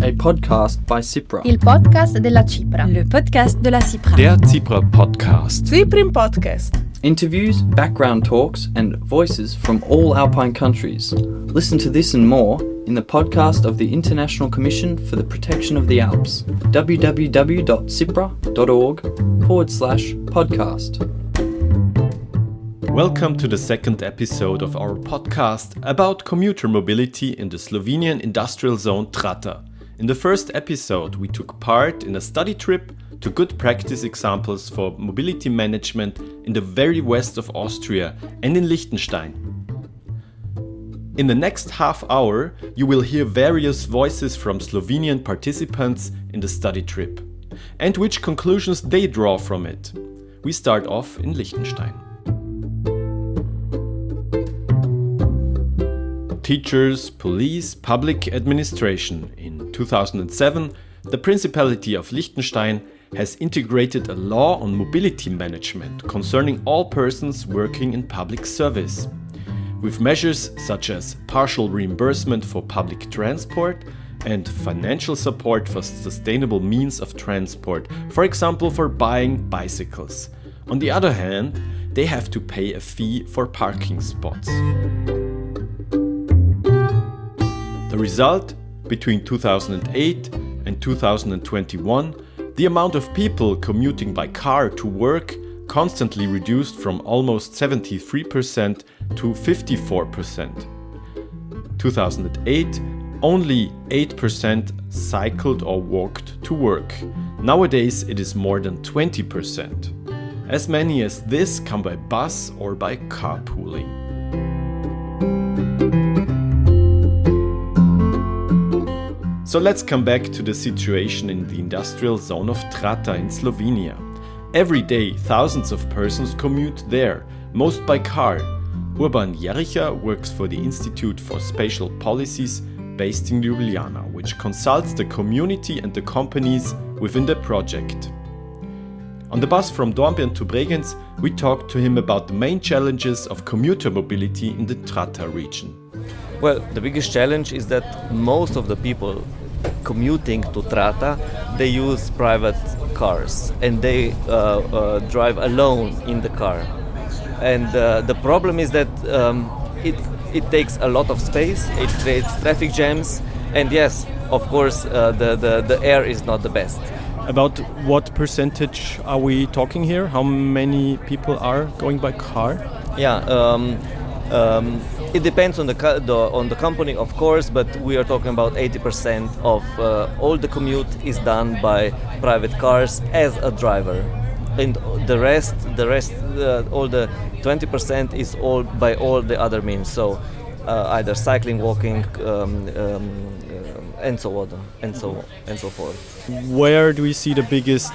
a podcast by CIPRA. Il podcast della CIPRA. Le podcast de la CIPRA. Der CIPRA Podcast. CIPRIM Podcast. Interviews, background talks, and voices from all Alpine countries. Listen to this and more in the podcast of the International Commission for the Protection of the Alps, www.cipra.org/podcast. Welcome to the second episode of our podcast about commuter mobility in the Slovenian industrial zone Trata. In the first episode, we took part in a study trip to good practice examples for mobility management in the very west of Austria and in Liechtenstein. In the next half hour, you will hear various voices from Slovenian participants in the study trip and which conclusions they draw from it. We start off in Liechtenstein. Teachers, police, public administration. In 2007, the Principality of Liechtenstein has integrated a law on mobility management concerning all persons working in public service, with measures such as partial reimbursement for public transport and financial support for sustainable means of transport, for example for buying bicycles. On the other hand, they have to pay a fee for parking spots. The result, between 2008 and 2021, the amount of people commuting by car to work constantly reduced from almost 73% to 54%. 2008, only 8% cycled or walked to work. Nowadays it is more than 20%. As many as this come by bus or by carpooling. So let's come back to the situation in the industrial zone of Trata in Slovenia. Every day, thousands of persons commute there, most by car. Urban Jericha works for the Institute for Spatial Policies based in Ljubljana, which consults the community and the companies within the project. On the bus from Dornbirn to Bregenz, we talked to him about the main challenges of commuter mobility in the Trata region. Well, the biggest challenge is that most of the people commuting to Trata, they use private cars and they drive alone in the car. And the problem is that it takes a lot of space, it creates traffic jams, and yes, of course, the air is not the best. About what percentage are we talking here? How many people are going by car? Yeah, it depends on the company, of course, but we are talking about 80% of all the commute is done by private cars as a driver, and the rest, all the 20% is all by all the other means. So either cycling, walking, and so on, and so forth. Where do we see the biggest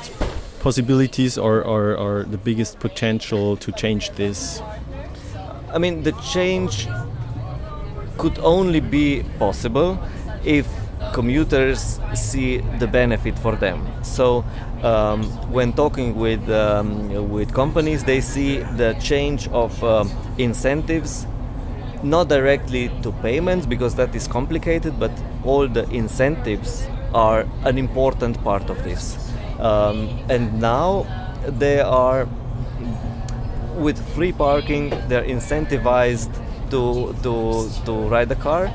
possibilities or the biggest potential to change this? I mean, the change could only be possible if commuters see the benefit for them. So when talking with companies, they see the change of incentives, not directly to payments because that is complicated, but all the incentives are an important part of this. And now they are, with free parking, they're incentivized to ride the car,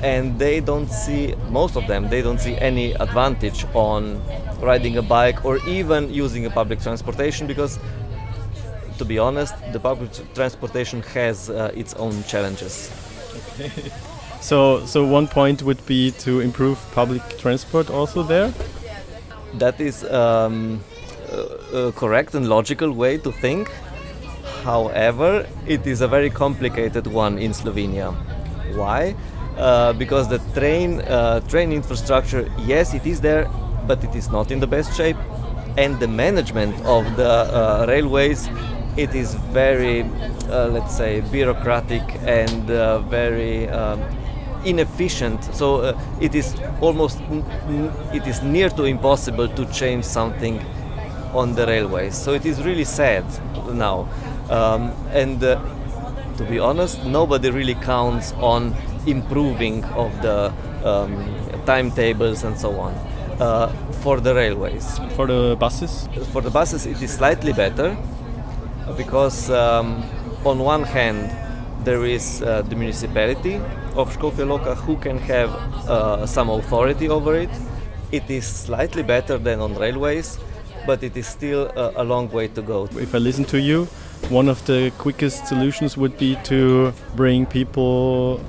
and they don't see, most of them, they don't see any advantage on riding a bike or even using a public transportation because, to be honest, the public transportation has its own challenges. Okay. So one point would be to improve public transport also there? That is a correct and logical way to think. However, it is a very complicated one in Slovenia. Why? Because the train infrastructure, yes, it is there, but it is not in the best shape, and the management of the railways, it is very, let's say, bureaucratic and very inefficient. So it is near to impossible to change something on the railways. So it is really sad now. And to be honest, nobody really counts on improving of the timetables and so on. For the railways. For the buses? For the buses, it is slightly better because on one hand there is the municipality of Škofja Loka who can have some authority over it. It is slightly better than on railways, but it is still a long way to go. If I listen to you, one of the quickest solutions would be to bring people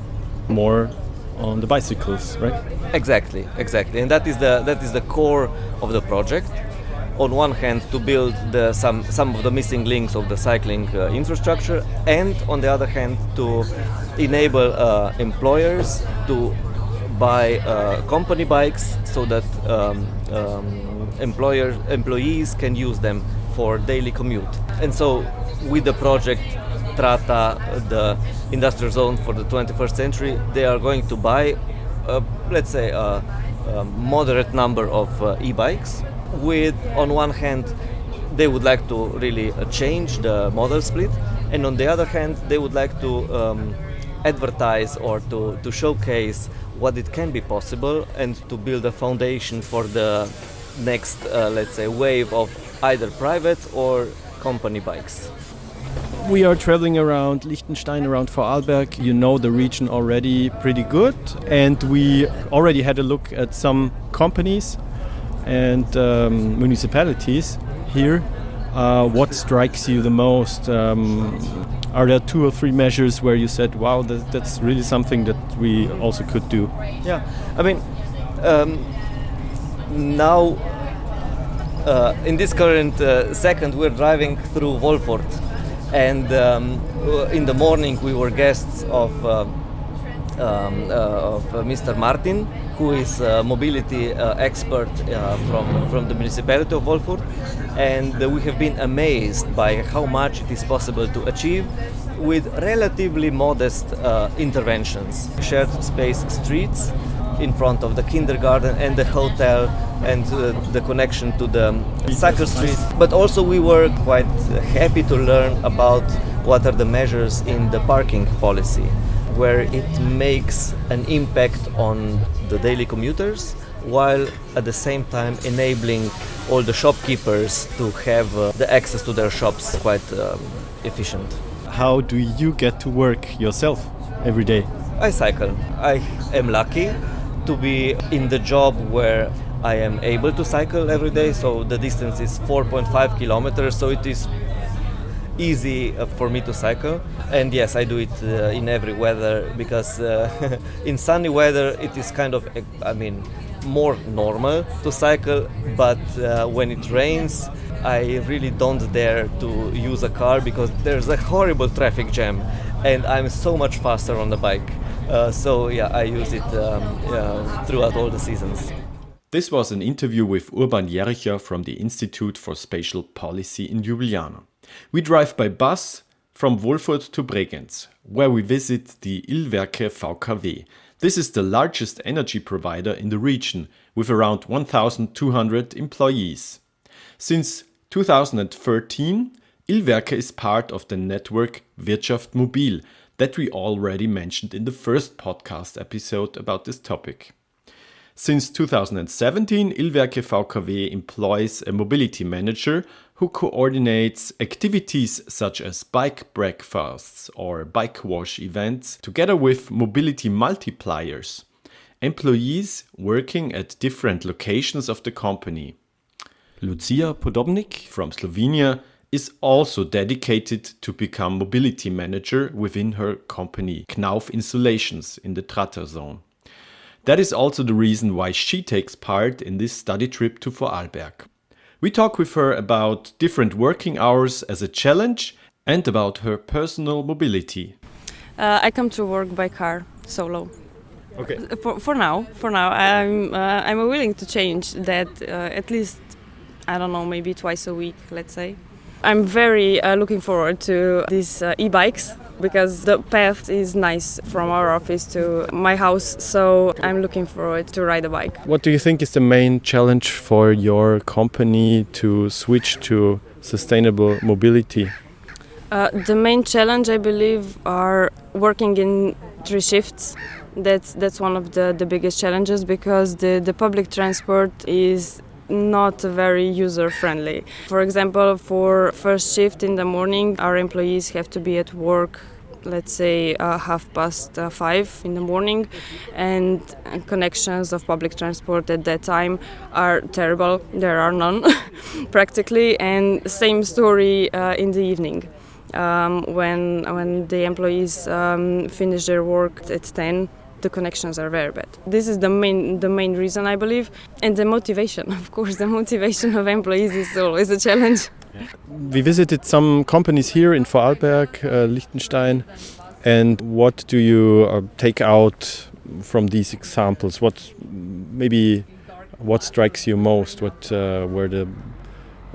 more on the bicycles, right? Exactly, and that is the core of the project. On one hand, to build some of the missing links of the cycling infrastructure, and on the other hand, to enable employers to buy company bikes so that employees can use them for daily commute. And so, with the project Trata, the industrial zone for the 21st century, they are going to buy, let's say, a moderate number of e-bikes. With, on one hand, they would like to really change the model split, and on the other hand, they would like to advertise or to showcase what it can be possible and to build a foundation for the next, let's say, wave of either private or company bikes. We are traveling around Liechtenstein, around Vorarlberg. You know the region already pretty good, and we already had a look at some companies and municipalities here. What strikes you the most? Are there 2 or 3 measures where you said, wow, that's really something that we also could do? Yeah, I mean, now in this current second we're driving through Wolfurt, and in the morning we were guests of Mr. Martin, who is a mobility expert from the municipality of Wolfurt, and we have been amazed by how much it is possible to achieve with relatively modest interventions. Shared space streets in front of the kindergarten and the hotel, and the connection to the cycle street. But also we were quite happy to learn about what are the measures in the parking policy, where it makes an impact on the daily commuters, while at the same time enabling all the shopkeepers to have the access to their shops quite efficient. How do you get to work yourself every day? I cycle. I am lucky to be in the job where I am able to cycle every day, so the distance is 4.5 kilometers, so it is easy for me to cycle. And yes, I do it in every weather, because in sunny weather it is kind of, more normal to cycle, but when it rains I really don't dare to use a car because there's a horrible traffic jam and I'm so much faster on the bike. So I use it throughout all the seasons. This was an interview with Urban Jericher from the Institute for Spatial Policy in Ljubljana. We drive by bus from Wolfurt to Bregenz, where we visit the Ilwerke VKW. This is the largest energy provider in the region, with around 1,200 employees. Since 2013, Ilwerke is part of the network Wirtschaft Mobil that we already mentioned in the first podcast episode about this topic. Since 2017, Ilwerke VKW employs a mobility manager who coordinates activities such as bike breakfasts or bike wash events together with mobility multipliers, employees working at different locations of the company. Lucia Podobnik from Slovenia is also dedicated to become mobility manager within her company Knauf Installations in the Trata zone. That is also the reason why she takes part in this study trip to Vorarlberg. We talk with her about different working hours as a challenge and about her personal mobility. I come to work by car, solo. Okay. For now, I'm willing to change that at least, I don't know, maybe twice a week, let's say. I'm very looking forward to these e-bikes because the path is nice from our office to my house, so I'm looking forward to ride a bike. What do you think is the main challenge for your company to switch to sustainable mobility? The main challenge, I believe, are working in 3 shifts That's one of the biggest challenges, because the public transport is not very user-friendly. For example, for first shift in the morning, our employees have to be at work, let's say 5:30 in the morning, and connections of public transport at that time are terrible. There are none practically, and same story in the evening. When the employees finish their work at 10, the connections are very bad. This is the main reason, I believe. And the motivation, of course, the motivation of employees is always a challenge. We visited some companies here in Vorarlberg, Liechtenstein. And what do you take out from these examples? What strikes you most? What were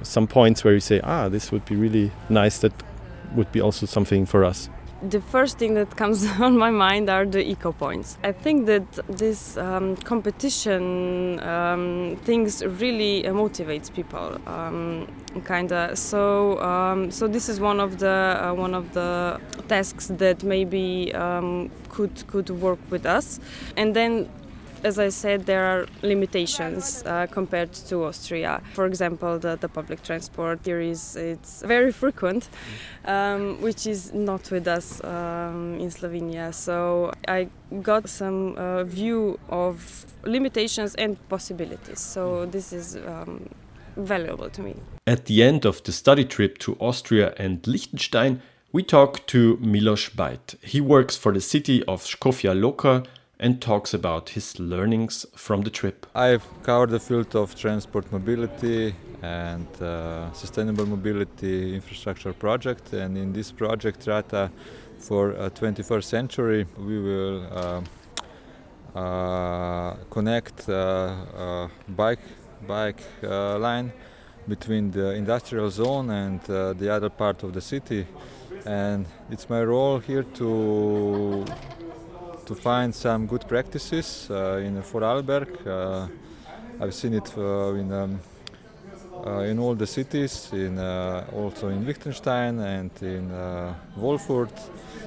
some points where you say, this would be really nice, that would be also something for us? The first thing that comes on my mind are the eco points. I think that this competition things really motivates people, kinda. So this is one of the tasks that maybe could work with us. And then, as I said, there are limitations compared to Austria. For example, the public transport here it's very frequent, which is not with us in Slovenia. So I got some view of limitations and possibilities. So this is valuable to me. At the end of the study trip to Austria and Liechtenstein, we talked to Milos Bajt. He works for the city of Škofja Loka and talks about his learnings from the trip. I've covered the field of transport mobility and sustainable mobility infrastructure project, and in this project Trata for 21st century we will connect bike line between the industrial zone and the other part of the city, and it's my role here to find some good practices in Vorarlberg. I've seen it in all the cities, also in Liechtenstein and in Wolfurt.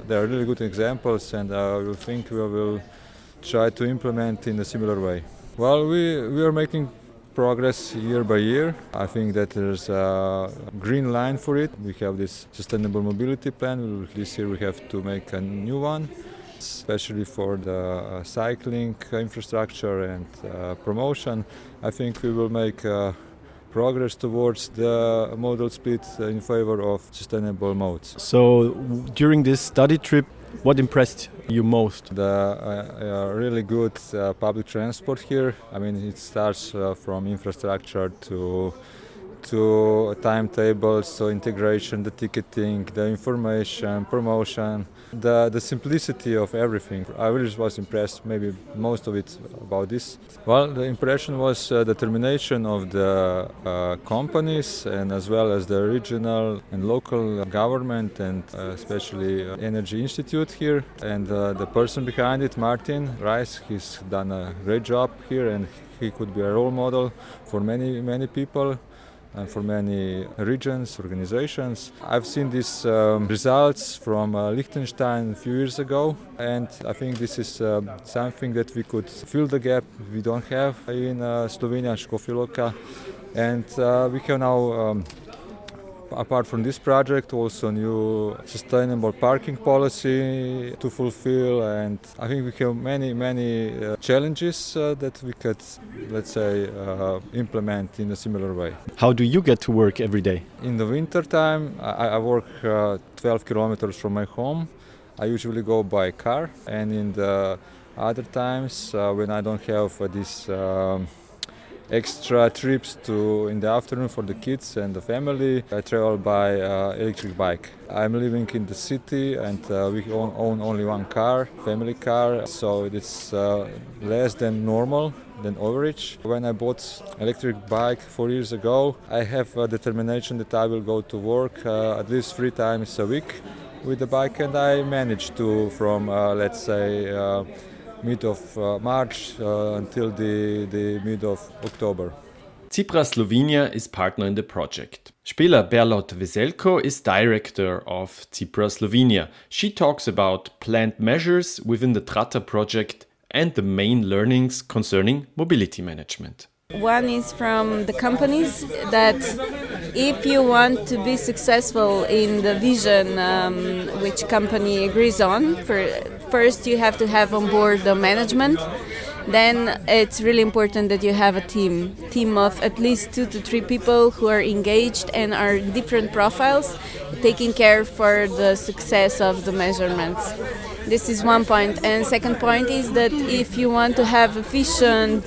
There are really good examples, and I think we will try to implement in a similar way. Well, we are making progress year by year. I think that there's a green line for it. We have this sustainable mobility plan. This year we have to make a new one, especially for the cycling infrastructure and promotion. I think we will make progress towards the modal split in favor of sustainable modes. So during this study trip, what impressed you most? The really good public transport here. I mean, it starts from infrastructure to timetables, so integration, the ticketing, the information, promotion, the simplicity of everything. I really was impressed, maybe most of it about this. Well, the impression was determination of the companies, and as well as the regional and local government, and especially Energy Institute here. And the person behind it, Martin Reis, he's done a great job here, and he could be a role model for many people and for many regions, organizations. I've seen these results from Liechtenstein a few years ago, and I think this is something that we could fill the gap we don't have in Slovenia, Škofja Loka. And we have now, apart from this project, also new sustainable parking policy to fulfill, and I think we have many challenges that we could, let's say, implement in a similar way. How do you get to work every day? In the winter time, I work 12 kilometers from my home. I usually go by car, and in the other times when I don't have this extra trips in the afternoon for the kids and the family, I travel by electric bike. I'm living in the city, and we own only one car, family car, so it's less than normal, than average. When I bought electric bike 4 years ago, I have a determination that I will go to work at least 3 times a week with the bike, and I managed to from let's say mid of March until the mid of October. CIPRA Slovenia is partner in the project. Spela Berlot Veselko is director of CIPRA Slovenia. She talks about planned measures within the Trata project and the main learnings concerning mobility management. One is from the companies that if you want to be successful in the vision which company agrees on, first you have to have on board the management. Then it's really important that you have a team of at least 2 to 3 people who are engaged and are different profiles, taking care for the success of the measurements. This is one point. And second point is that if you want to have efficient,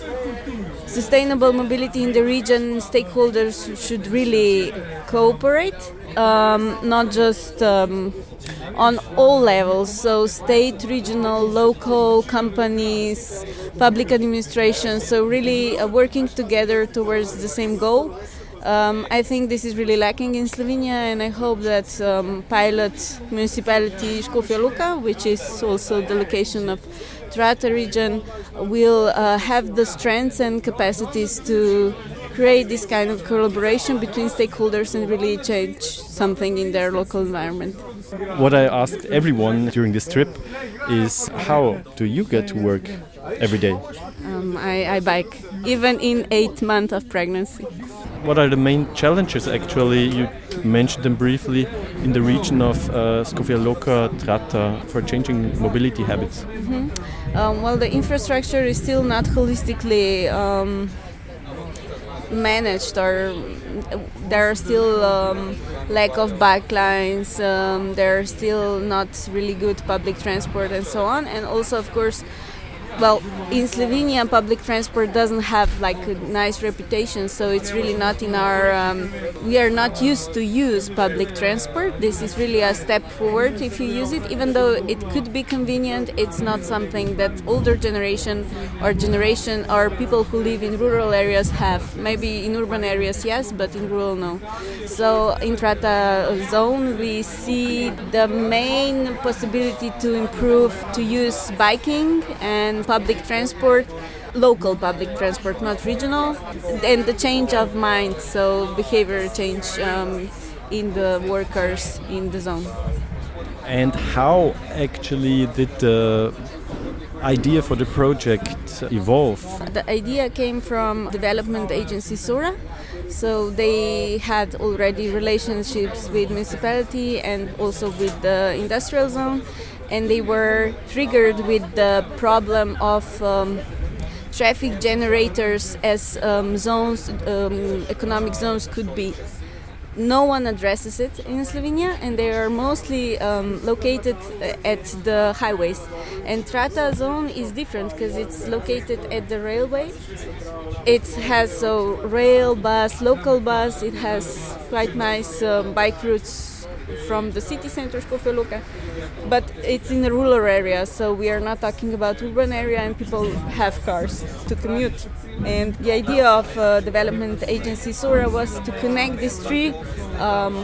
sustainable mobility in the region, stakeholders should really cooperate, not just on all levels, so state, regional, local, companies, public administration, so really working together towards the same goal. I think this is really lacking in Slovenia, and I hope that pilot municipality Škofja Loka, which is also the location of Trata region, will have the strengths and capacities to create this kind of collaboration between stakeholders and really change something in their local environment. What I asked everyone during this trip is, how do you get to work every day? I bike, even in 8 months of pregnancy. What are the main challenges actually? You mentioned them briefly in the region of Škofja Loka, Trata, for changing mobility habits. Well, the infrastructure is still not holistically managed, or there are still lack of bike lines, there are still not really good public transport and so on. And also, of course, well, in Slovenia, public transport doesn't have like a nice reputation, so it's really not in our. We are not used to use public transport. This is really a step forward if you use it, even though it could be convenient. It's not something that older generation or people who live in rural areas have. Maybe in urban areas, yes, but in rural, no. So in Trata zone, we see the main possibility to improve, to use biking and public transport, local public transport, not regional, and the change of mind, so behavior change in the workers in the zone. And how actually did the idea for the project evolve? The idea came from development agency Sora. So they had already relationships with municipality and also with the industrial zone, and they were triggered with the problem of traffic generators as zones, economic zones could be. No one addresses it in Slovenia, and they are mostly located at the highways. And Trata zone is different because it's located at the railway. It has rail, bus, local bus. It has quite nice bike routes from the city center, Škofja Loka, but it's in a rural area, so we are not talking about urban area, and people have cars to commute. And the idea of development agency Sora was to connect these 3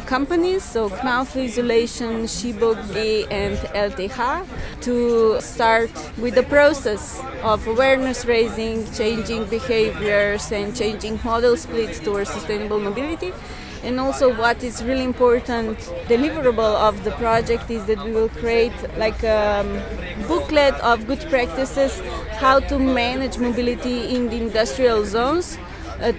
companies, so Knauf Isolation, Šibogi and LTH, to start with the process of awareness raising, changing behaviors and changing model split towards sustainable mobility. And also what is really important deliverable of the project is that we will create like a booklet of good practices, how to manage mobility in the industrial zones,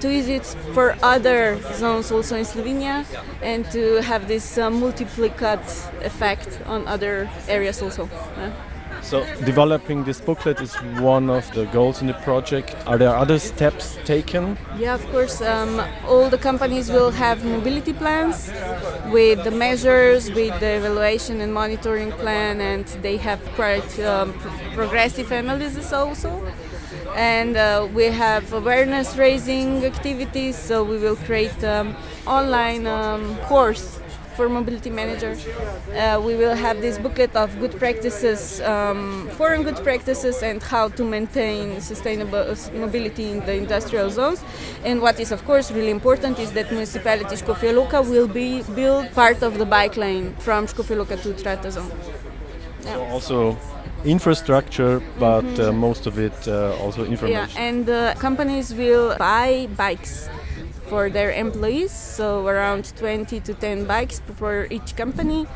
to use it for other zones also in Slovenia, and to have this multiplicat effect on other areas also. So developing this booklet is one of the goals in the project. Are there other steps taken? Yeah, of course. All the companies will have mobility plans with the measures, with the evaluation and monitoring plan, and they have quite progressive analysis also. And we have awareness raising activities, so we will create online course for mobility manager. We will have this booklet of good practices, foreign good practices, and how to maintain sustainable mobility in the industrial zones. And what is of course really important is that municipality Škofja Loka will build part of the bike lane from Škofja Loka to Trata zone. Yeah. So also infrastructure, but most of it also information. Yeah, and companies will buy bikes for their employees, so around 20 to 10 bikes for each company,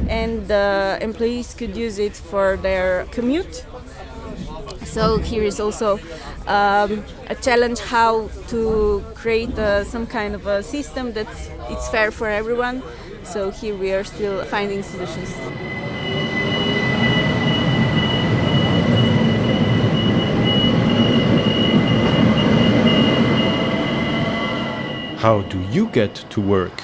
and the employees could use it for their commute. So here is also a challenge how to create some kind of a system that it's fair for everyone. So here we are still finding solutions. How do you get to work?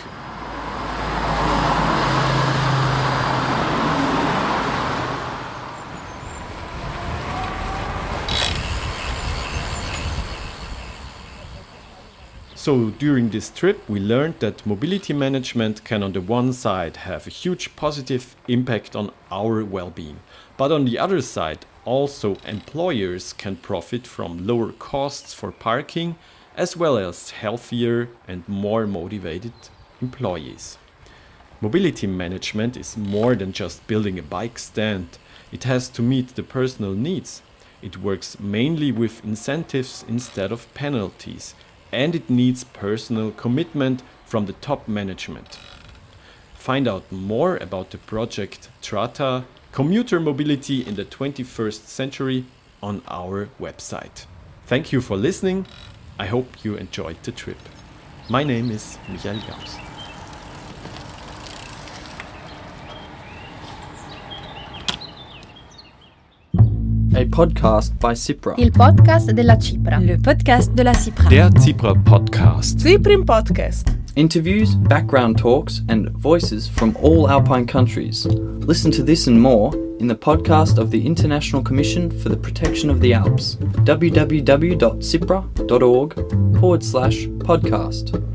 So during this trip we learned that mobility management can on the one side have a huge positive impact on our well-being, but on the other side also employers can profit from lower costs for parking as well as healthier and more motivated employees. Mobility management is more than just building a bike stand. It has to meet the personal needs. It works mainly with incentives instead of penalties, and it needs personal commitment from the top management. Find out more about the project Trata, Commuter Mobility in the 21st Century on our website. Thank you for listening. I hope you enjoyed the trip. My name is Michael Gauss. A podcast by CIPRA. Il podcast della CIPRA. Le podcast de la CIPRA. Der CIPRA Podcast. CIPRIM Podcast. Interviews, background talks, and voices from all Alpine countries. Listen to this and more in the podcast of the International Commission for the Protection of the Alps, www.cipra.org/podcast.